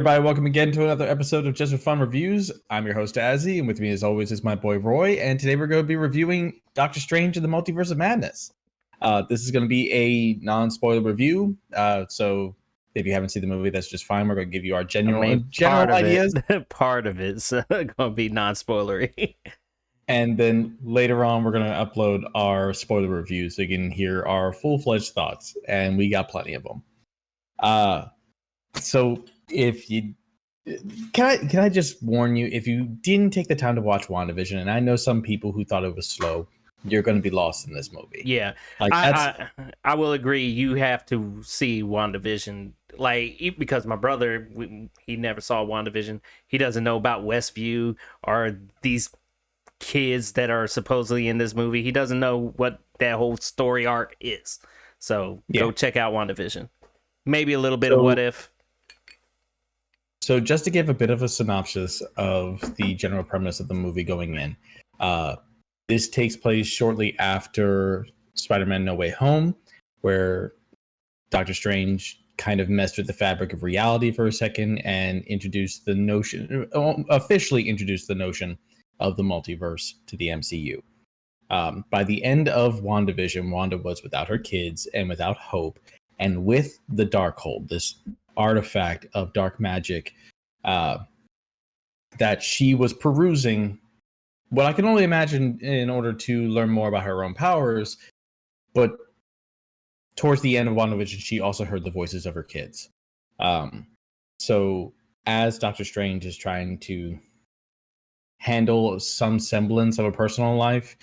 everybody. Welcome again to another episode of Just for Fun Reviews. I'm your host, Azzy, and with me, as always, is my boy, Roy. And today we're going to be reviewing Doctor Strange and the Multiverse of Madness. This is going to be a non-spoiler review. So if you haven't seen the movie, that's just fine. We're going to give you our general ideas. Part of it's going to be non-spoilery. And then later on, we're going to upload our spoiler reviews so you can hear our full-fledged thoughts. And we got plenty of them. So if you can I just warn you, if you didn't take the time to watch WandaVision, and I know some people who thought it was slow, you're going to be lost in this movie. Yeah, I will agree. You have to see WandaVision, because my brother, he never saw WandaVision. He doesn't know about Westview or these kids that are supposedly in this movie. He doesn't know what that whole story arc is. So go check out WandaVision. Maybe a little bit of What If. So just to give a bit of a synopsis of the general premise of the movie going in, this takes place shortly after Spider-Man No Way Home, where Doctor Strange kind of messed with the fabric of reality for a second and officially introduced the notion of the multiverse to the MCU. By the end of WandaVision, Wanda was without her kids and without hope, and with the Darkhold, this artifact of dark magic that she was perusing, what I can only imagine in order to learn more about her own powers. But towards the end of WandaVision, she also heard the voices of her kids. So as Doctor Strange is trying to handle some semblance of a personal life,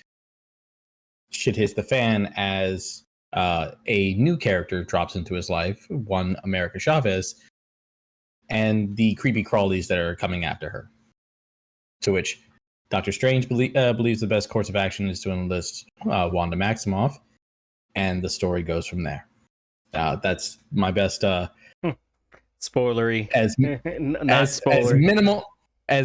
shit hits the fan as a new character drops into his life, one America Chavez, and the creepy crawlies that are coming after her. To which Doctor Strange believes the best course of action is to enlist Wanda Maximoff, and the story goes from there. That's my best spoilery as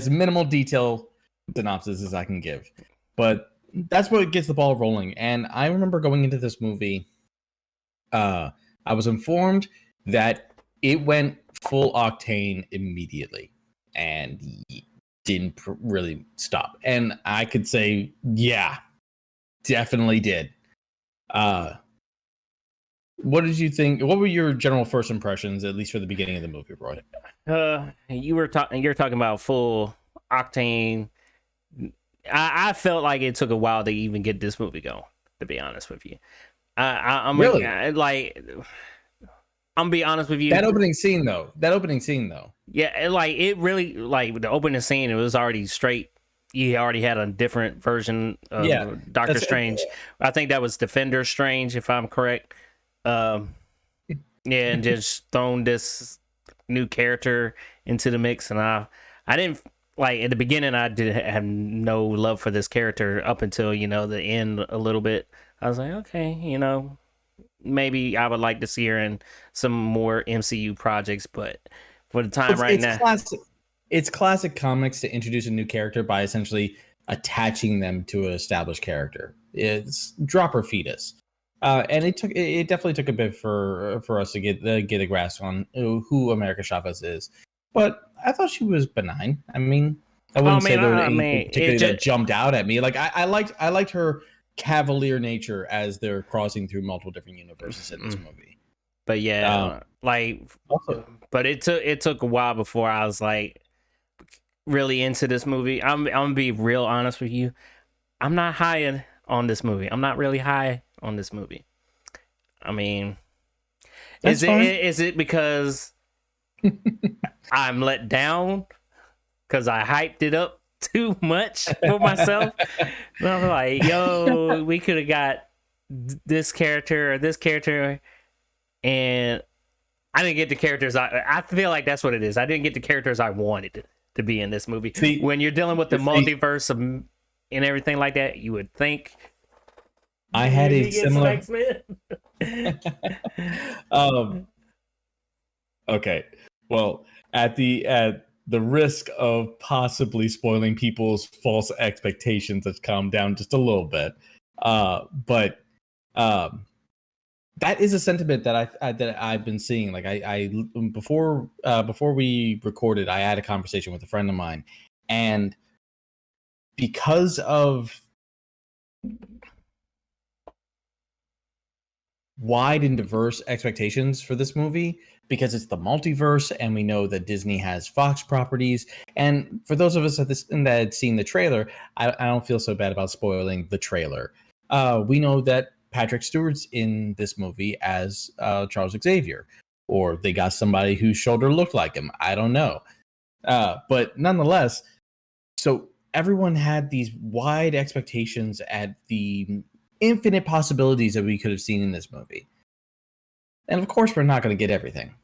minimal detail synopsis as I can give, but that's what gets the ball rolling. And I remember going into this movie, I was informed that it went full octane immediately and didn't really stop. And I could say, yeah, definitely did. What did you think? What were your general first impressions, at least for the beginning of the movie, Roy? You're talking about full octane. I felt like it took a while to even get this movie going, to be honest with you. I'm really I'm gonna be honest with you. That opening scene though. Yeah, it really, the opening scene, it was already straight. You already had a different version of Doctor Strange. I think that was Defender Strange, if I'm correct. And just thrown this new character into the mix, and I didn't at the beginning. I did have no love for this character up until the end a little bit. I was like, okay, maybe I would like to see her in some more MCU projects, but for the time it's classic comics to introduce a new character by essentially attaching them to an established character. It's dropper fetus, and it definitely took a bit for us to get a grasp on who America Chavez is. But I thought she was benign. I mean, I wouldn't say there was anything particularly that jumped out at me. Like I liked her cavalier nature as they're crossing through multiple different universes in this movie. But but it took a while before I was really into this movie. I'm gonna be real honest with you. I'm not high on this movie. I'm not really high on this movie. I mean, is it because I'm let down because I hyped it up too much for myself? I'm like, yo, we could have got this character or this character, and I didn't get the characters. I feel like that's what it is. I didn't get the characters I wanted to be in this movie. See, when you're dealing with the multiverse and everything like that, you would think I had a similar. Okay, well, at the risk of possibly spoiling people's false expectations, let's calm down just a little bit. But that is a sentiment that I've been seeing. Like I before we recorded, I had a conversation with a friend of mine, and because of wide and diverse expectations for this movie, because it's the multiverse and we know that Disney has Fox properties, and for those of us that had seen the trailer, I don't feel so bad about spoiling the trailer. We know that Patrick Stewart's in this movie as Charles Xavier, or they got somebody whose shoulder looked like him. I don't know. But nonetheless, so everyone had these wide expectations at the infinite possibilities that we could have seen in this movie. And of course, we're not going to get everything.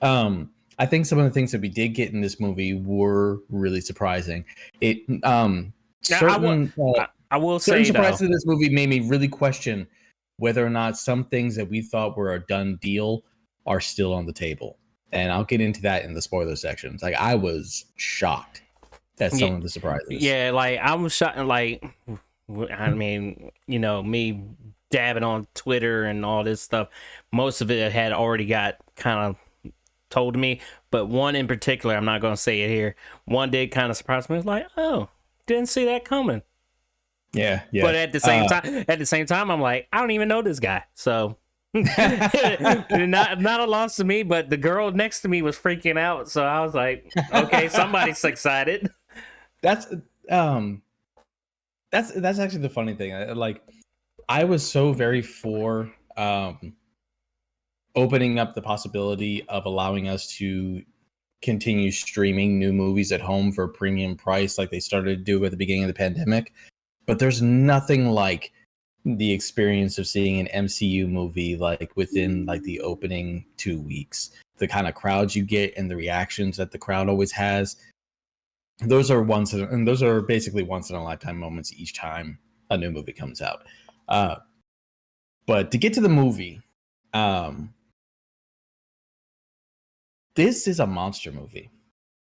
I think some of the things that we did get in this movie were really surprising. I will Certain say surprises though, in this movie made me really question whether or not some things that we thought were a done deal are still on the table. And I'll get into that in the spoiler sections. Like, I was shocked at some of the surprises. Yeah, like I was shocked. Like, I mean, you know, me dabbing on Twitter and all this stuff, most of it had already got kind of told to me. But one in particular, I'm not going to say it here. One did kind of surprise me. It was like, oh, didn't see that coming. Yeah. But at the same time, I'm like, I don't even know this guy, so not a loss to me. But the girl next to me was freaking out, so I was like, okay, somebody's excited. That's actually the funny thing. Like, I was so very for opening up the possibility of allowing us to continue streaming new movies at home for a premium price, like they started to do at the beginning of the pandemic. But there's nothing like the experience of seeing an MCU movie like within like the opening 2 weeks. The kind of crowds you get and the reactions that the crowd always has. Those are basically once in a lifetime moments each time a new movie comes out. But to get to the movie, this is a monster movie.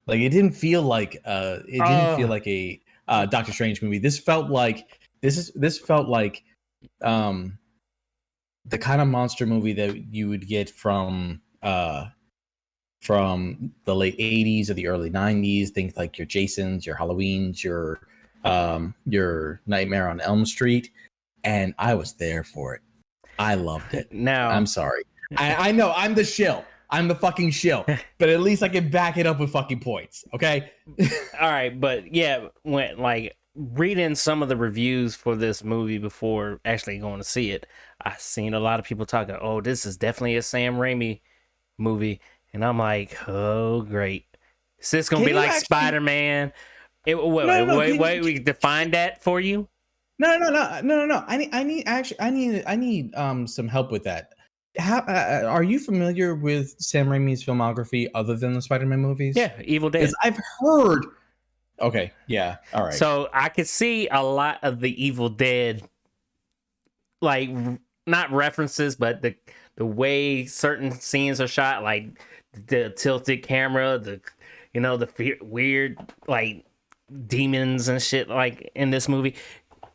Like, it didn't feel like a Doctor Strange movie. This felt like the kind of monster movie that you would get from the late 80s or the early 90s. Think like your Jasons, your Halloweens, your Nightmare on Elm Street. And I was there for it. I loved it. Now, I'm sorry. I know I'm the shill. I'm the fucking shill. But at least I can back it up with fucking points. Okay. All right, but yeah, when like reading some of the reviews for this movie before actually going to see it, I've seen a lot of people talking, oh, this is definitely a Sam Raimi movie. And I'm like, oh, great. Is this going to be like Spider-Man? Wait, we define that for you? No. I need some help with that. How are you familiar with Sam Raimi's filmography other than the Spider-Man movies? Yeah, Evil Dead. Because I've heard. Okay, yeah, all right. So I could see a lot of the Evil Dead, like not references, but the way certain scenes are shot, like the tilted camera, the weird like demons and shit like in this movie.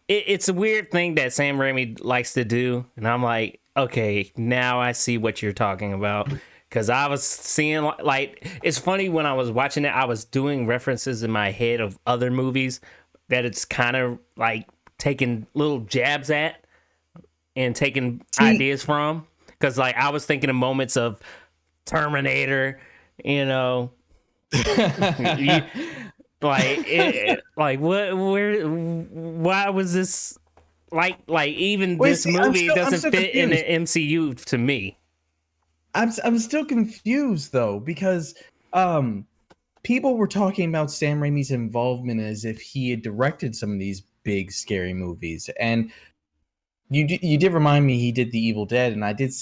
It's a weird thing that Sam Raimi likes to do, and I'm like, okay, now I see what you're talking about. Because I was seeing, like, it's funny when I was watching it, I was doing references in my head of other movies that it's kind of like taking little jabs at and taking ideas from. Because, like, I was thinking of moments of Terminator, you know. Why was this like even this movie doesn't fit in the MCU to me. I'm still confused though, because people were talking about Sam Raimi's involvement as if he had directed some of these big scary movies, and you did remind me he did the Evil Dead, and I did.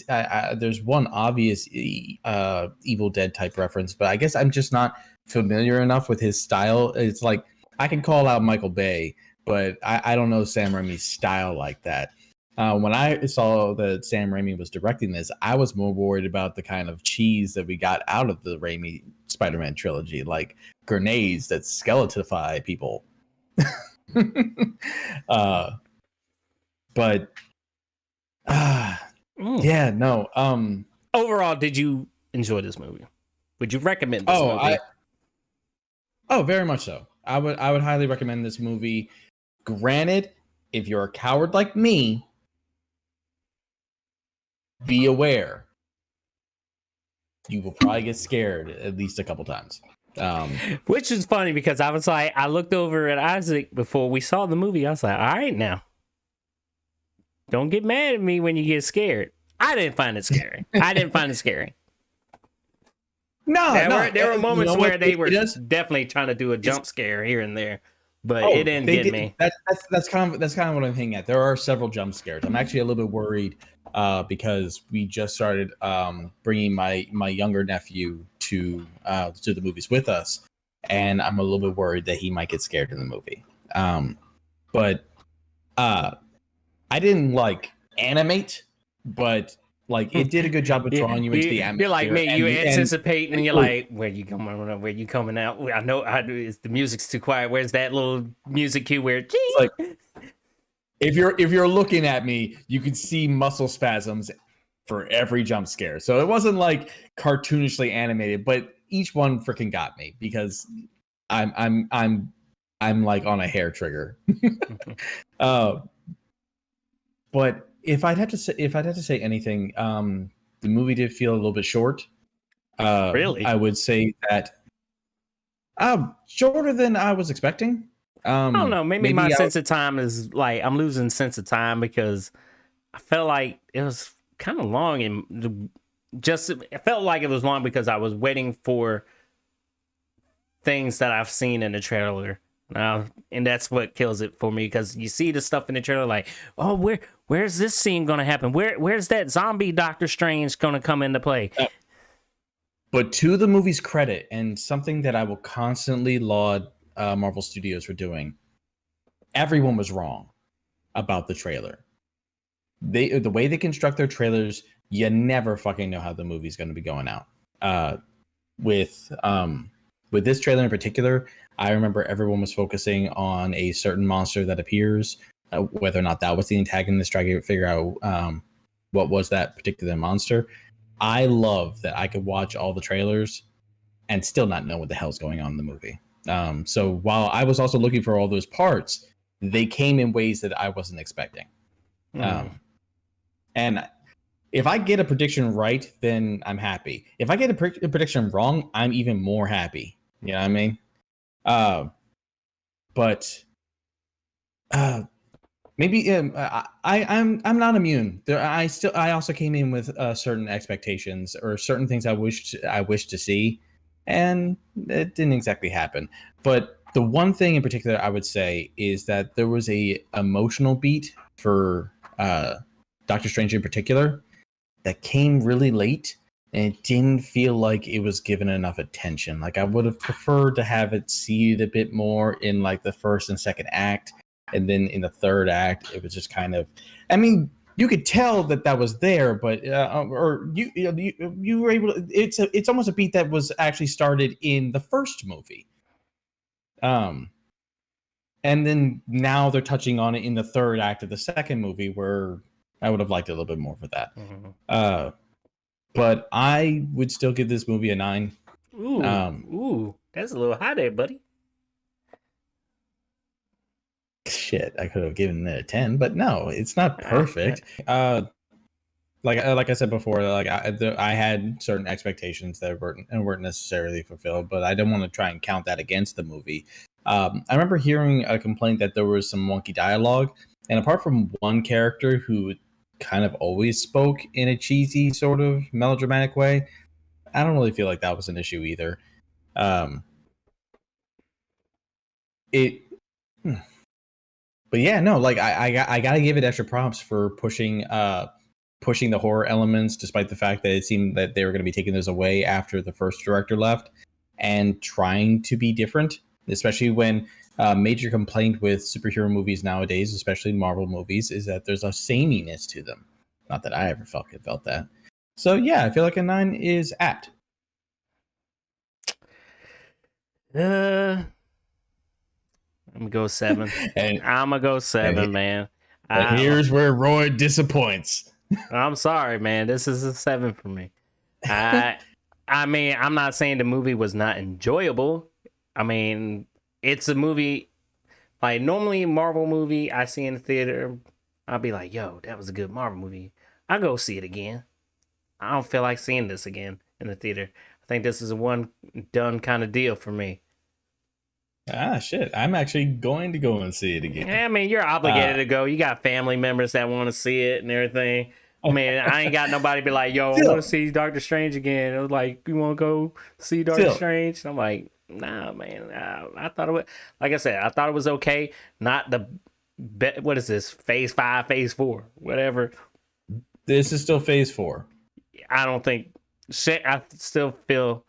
There's one obvious Evil Dead type reference, but I guess I'm just not familiar enough with his style. It's like I can call out Michael Bay, but I don't know Sam Raimi's style like that. When I saw that Sam Raimi was directing this, I was more worried about the kind of cheese that we got out of the Raimi Spider-Man trilogy, like grenades that skeletonify people. But Yeah, no. Overall, did you enjoy this movie? Would you recommend this Oh, movie? very much so. I would highly recommend this movie. Granted, if you're a coward like me, be aware. You will probably get scared at least a couple times. Which is funny because I was like, I looked over at Isaac before we saw the movie. I was like, all right, now, don't get mad at me when you get scared. I didn't find it scary. I didn't find it scary. No, There were moments where they were does, definitely trying to do a jump scare here and there, but oh, it didn't get me. That's kind of what I'm hinting at. There are several jump scares. I'm actually a little bit worried because we just started bringing my younger nephew to the movies with us, and I'm a little bit worried that he might get scared in the movie. But I didn't like animate, but like it did a good job of drawing you into the atmosphere. You're like me. You anticipate, and you're look, like, "Where you coming? Where you coming out?" I know. The music's too quiet. Where's that little music cue? Where it's like if you're looking at me, you can see muscle spasms for every jump scare. So it wasn't like cartoonishly animated, but each one freaking got me because I'm like on a hair trigger. But if I'd have to say anything, the movie did feel a little bit short. Really? I would say that shorter than I was expecting. I don't know. Maybe my sense of time is like I'm losing sense of time because I felt like it was kind of long and it felt like it was long because I was waiting for things that I've seen in the trailer. And that's what kills it for me because you see the stuff in the trailer like, oh, where's this scene gonna happen? Where's that zombie Doctor Strange gonna come into play? But to the movie's credit, and something that I will constantly laud Marvel Studios for doing, everyone was wrong about the trailer. The way they construct their trailers, you never fucking know how the movie's going to be going out. With this trailer in particular, I remember everyone was focusing on a certain monster that appears, whether or not that was the antagonist, trying to figure out what was that particular monster. I love that I could watch all the trailers and still not know what the hell's going on in the movie. So while I was also looking for all those parts, they came in ways that I wasn't expecting. And if I get a prediction right, then I'm happy. If I get a prediction wrong, I'm even more happy. You know what I mean? But maybe I'm not immune. I also came in with certain expectations or certain things I wished to see, and it didn't exactly happen. But the one thing in particular I would say is that there was a emotional beat for Doctor Strange in particular that came really late, and it didn't feel like it was given enough attention. Like I would have preferred to have it seeded a bit more in like the first and second act. And then in the third act, it was just kind of, I mean, you could tell that was there, but you were able to, it's almost a beat that was actually started in the first movie. And then now they're touching on it in the third act of the second movie, where I would have liked it a little bit more for that. But I would still give this movie a 9. Ooh, that's a little high there, buddy. Shit, I could have given it a 10, but no, it's not perfect. Like I said before, like I had certain expectations that weren't necessarily fulfilled, but I didn't want to try and count that against the movie. I remember hearing a complaint that there was some wonky dialogue, and apart from one character who kind of always spoke in a cheesy sort of melodramatic way, I don't really feel like that was an issue either. But yeah, no, like I gotta give it extra props for pushing the horror elements, despite the fact that it seemed that they were going to be taking those away after the first director left, and trying to be different, especially when major complaint with superhero movies nowadays, especially Marvel movies, is that there's a sameness to them. Not that I ever felt that. So yeah, I feel like a 9 is apt. I'm gonna go 7. And I'm gonna go 7, man. And here's where Roy disappoints. I'm sorry, man. This is a 7 for me. I I mean, I'm not saying the movie was not enjoyable. I mean, it's a movie like normally a Marvel movie I see in the theater, I'll be like, "Yo, that was a good Marvel movie. I'll go see it again." I don't feel like seeing this again in the theater. I think this is a one done kind of deal for me. Ah, shit. I'm actually going to go and see it again. Yeah, I mean, you're obligated Uh, to go. You got family members that want to see it and everything. I mean, I ain't got nobody be like, "Yo, I want still, to see Doctor Strange again." It was like, "You want to go see Doctor still, Strange?" I'm like, "Nah, man. I thought it was like I said. I thought it was okay. Not the what is this? Phase 5, Phase 4, whatever. this is still phase 4 I don't think. I still feel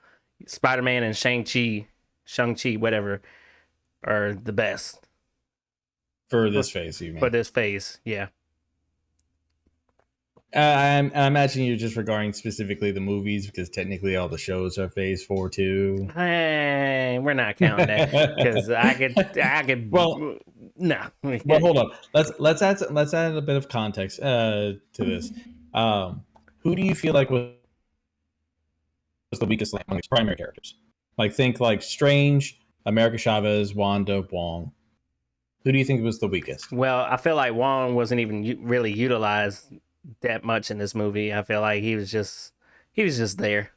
Spider Man and Shang Chi, whatever, are the best for this phase, you for mean? this phase. Yeah. I imagine you're just regarding specifically the movies because technically all the shows are phase 4 too. Hey, we're not counting that because I could, well, no. well, hold on. Let's add a bit of context to this. Who do you feel like was the weakest link among its primary characters? Like think like Strange, America Chavez, Wanda, Wong. Who do you think was the weakest? Well, I feel like Wong wasn't even really utilized that much in this movie. I feel like he was just there,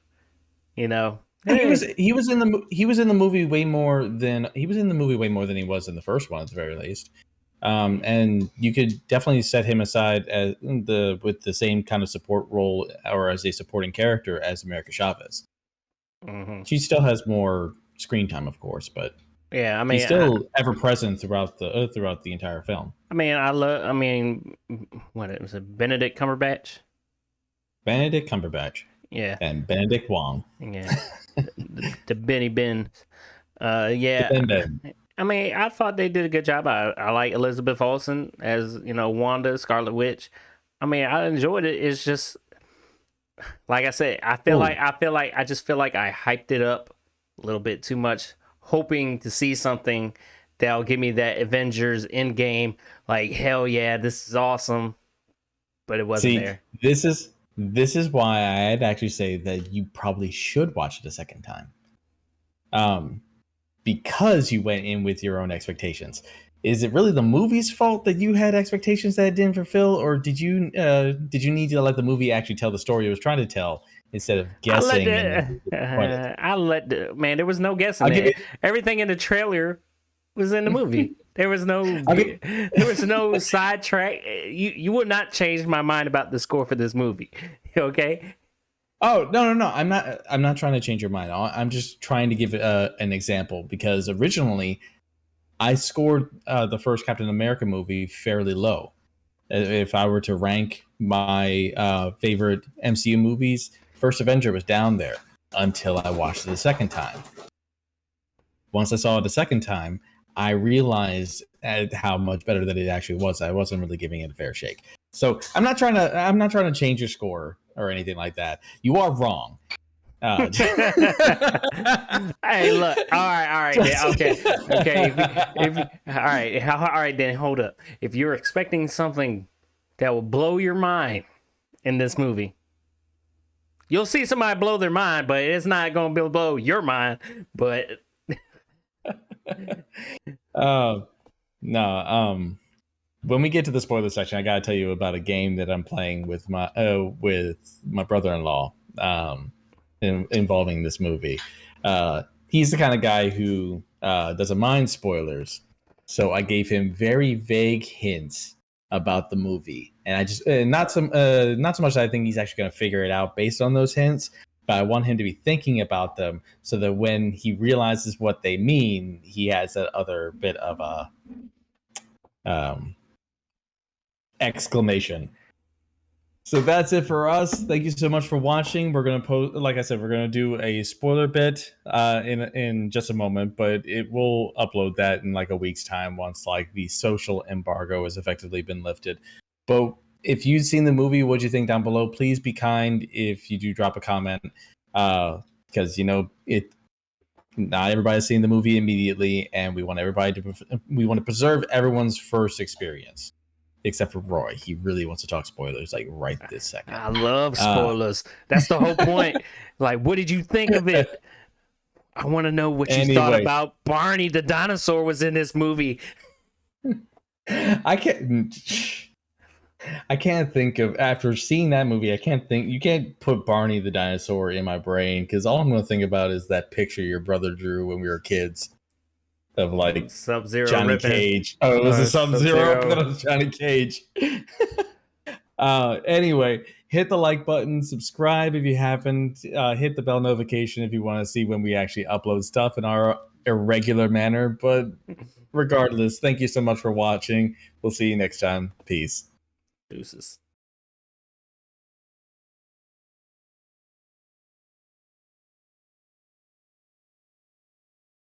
you know. He Eh, was he was in the he was in the movie way more than he was in the movie way more than he was in the first one at the very least. And you could definitely set him aside as the with the same kind of support role or as a supporting character as America Chavez. mhm. She still has more screen time, of course, but Yeah, I he's mean, still ever present throughout the entire film. I love. I mean, what it was it Benedict Cumberbatch? Benedict Cumberbatch Yeah, and Benedict Wong. yeah, the Benny Ben. The Yeah. Ben Ben. I mean, I thought they did a good job. I like Elizabeth Olsen as Wanda, Scarlet Witch. I mean, I enjoyed it. It's just like I said. Oh, I just feel like I hyped it up a little bit too much, hoping to see something that'll give me that Avengers Endgame. Like hell yeah, this is awesome. But it wasn't see, there. this is why I'd actually say that you probably should watch it a second time. Um, because you went in with your own expectations. Is it really the movie's fault that you had expectations that it didn't fulfill, or did you need to let the movie actually tell the story it was trying to tell instead of I let guessing and then the being disappointed? I let the man. There was no guessing I'll give it. you. Everything in the trailer was in the movie. There was no I'll give, there was no sidetrack. You would not change my mind about the score for this movie. Okay? oh no! I'm not trying to change your mind. I'm just trying to give an example because originally I scored the first Captain America movie fairly low. If I were to rank my favorite MCU movies, First Avenger was down there until I watched it the second time. Once I saw it the second time, I realized how much better that it actually was. I wasn't really giving it a fair shake. So I'm not trying to change your score or anything like that. You are wrong. Hey, look. All right, then. Okay, okay. All right, then. Hold up. If you're expecting something that will blow your mind in this movie, you'll see somebody blow their mind, but it's not going to blow your mind. But uh, no. When we get to the spoiler section, I gotta tell you about a game that I'm playing with my brother-in-law, involving this movie. He's the kind of guy who doesn't mind spoilers, so I gave him very vague hints about the movie, and I just not so much that I think he's actually gonna figure it out based on those hints, but I want him to be thinking about them so that when he realizes what they mean, he has that other bit of a um, exclamation. So that's it for us. Thank you so much for watching. We're gonna post, like I said, we're gonna do a spoiler bit in just a moment, but it will upload that in like a week's time once like the social embargo has effectively been lifted. But if you've seen the movie, what'd you think down below? Please be kind if you do drop a comment, because it. Not everybody's seen the movie immediately, and we want to preserve everyone's first experience. except for Roy. He really wants to talk spoilers like right this second. I love spoilers. That's the whole point. Like, what did you think of it? I want to know what you thought Anyway. about Barney the dinosaur was in this movie. I can't think of, after seeing that movie, you can't put Barney the dinosaur in my brain, because all I'm going to think about is that picture your brother drew when we were kids of like Sub-Zero Johnny ripping. Cage. Oh, it was a Sub-Zero. Sub-Zero. That was Johnny Cage. Anyway, hit the like button, subscribe if you haven't, hit the bell notification if you want to see when we actually upload stuff in our irregular manner. But regardless, thank you so much for watching. We'll see you next time. Peace. Deuces.